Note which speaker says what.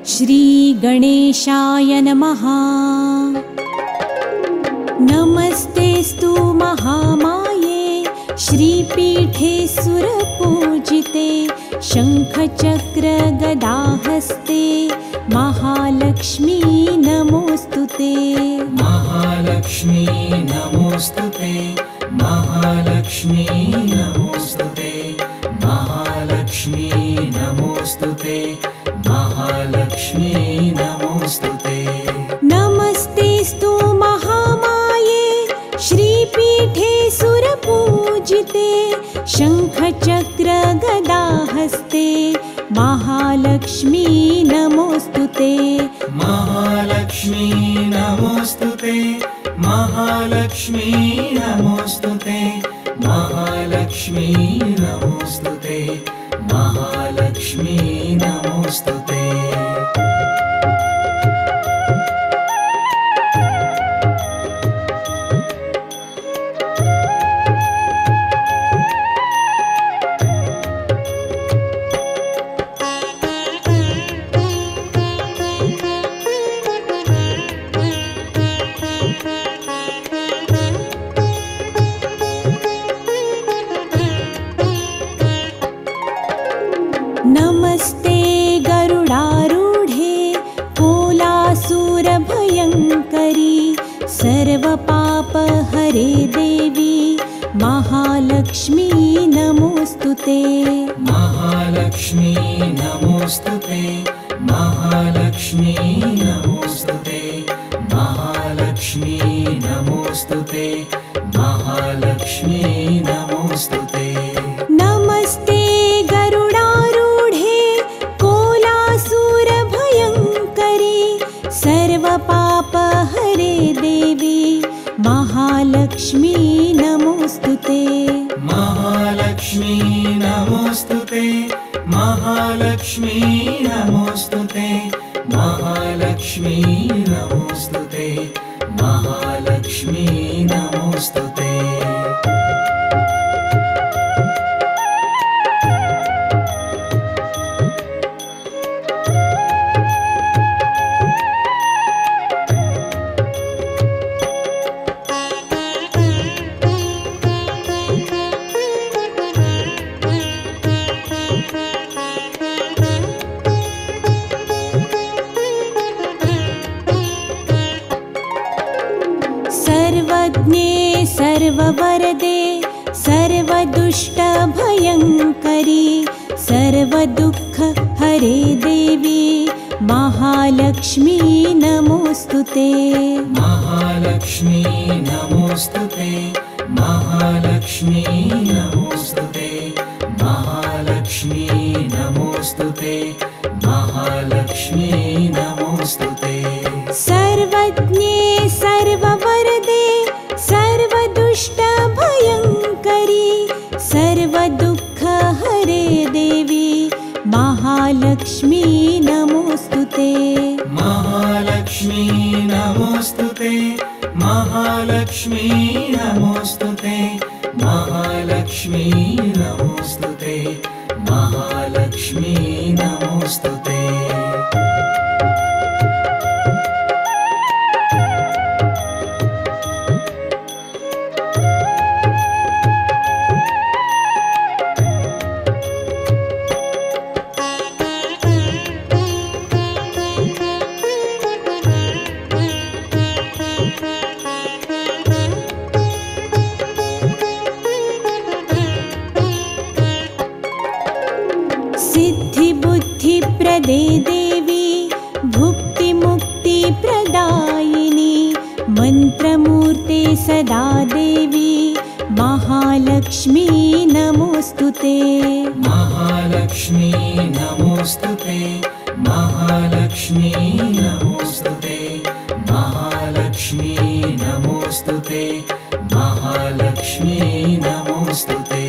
Speaker 1: श्रीगणेशाय नमः। नमस्तेस्तु महामाये श्रीपीठे सुरपूजिते शङ्खचक्रगदाहस्ते महालक्ष्मी नमोस्तुते।
Speaker 2: महालक्ष्मी नमोस्तुते, महालक्ष्मी नमोस्तुते, महालक्ष्मी नमोस्तुते, महालक्ष्मी नमोस्तुते।
Speaker 1: नमस्तेस्तु महामाये श्रीपीठे सुरपूजिते शङ्खचक्रगदाहस्ते महालक्ष्मी नमोस्तुते।
Speaker 2: महालक्ष्मी नमोस्तुते, महालक्ष्मी नमोस्तुते, महालक्ष्मी नमोस्तुते, महालक्ष्मी नमोस्तुते।
Speaker 1: नमस्ते गरुडारूढे कोलासुरभयङ्करी सर्वपापहरे देवी महालक्ष्मी नमोस्तुते।
Speaker 2: महालक्ष्मी नमोस्तुते, महालक्ष्मी नमोस्तुते, महालक्ष्मी नमोस्तुते, महालक्ष्मी नमोस्तुते।
Speaker 1: नमस्ते गरुडारूढे कोलासुरभयङ्करी सर्वपापहरे देवी महालक्ष्मी नमोस्तुते।
Speaker 2: महालक्ष्मी नमोस्तुते, महालक्ष्मी नमोस्तुते, महालक्ष्मी नमोस्तुते, महालक्ष्मी नमोस्तुते।
Speaker 1: सर्वज्ञे सर्ववरदे सर्वदुष्टभयङ्करी सर्वदुःखहरे देवी महालक्ष्मी नमोस्तुते।
Speaker 2: महालक्ष्मी नमोस्तुते, महालक्ष्मी नमोस्तुते, महालक्ष्मी नमोस्तुते, महालक्ष्मी नमोस्तुते।
Speaker 1: सर्वज्ञे सर्ववरदे सर्वदुष्टभयङ्करी सर्वदुःखहरे देवी महालक्ष्मी नमोस्तुते।
Speaker 2: महालक्ष्मी नमोस्तुते, महालक्ष्मी नमोस्तुते, महालक्ष्मी नमोस्तुते, महालक्ष्मी नमोस्तुते।
Speaker 1: सिद्धिबुद्धिप्रदे देवी भुक्तिमुक्तिप्रदायिनी मन्त्रमूर्ते सदा देवी महालक्ष्मी नमोस्तुते।
Speaker 2: महालक्ष्मी नमोस्तुते, महालक्ष्मी नमोस्तुते, महालक्ष्मी नमोस्तुते, महालक्ष्मी नमोस्तुते।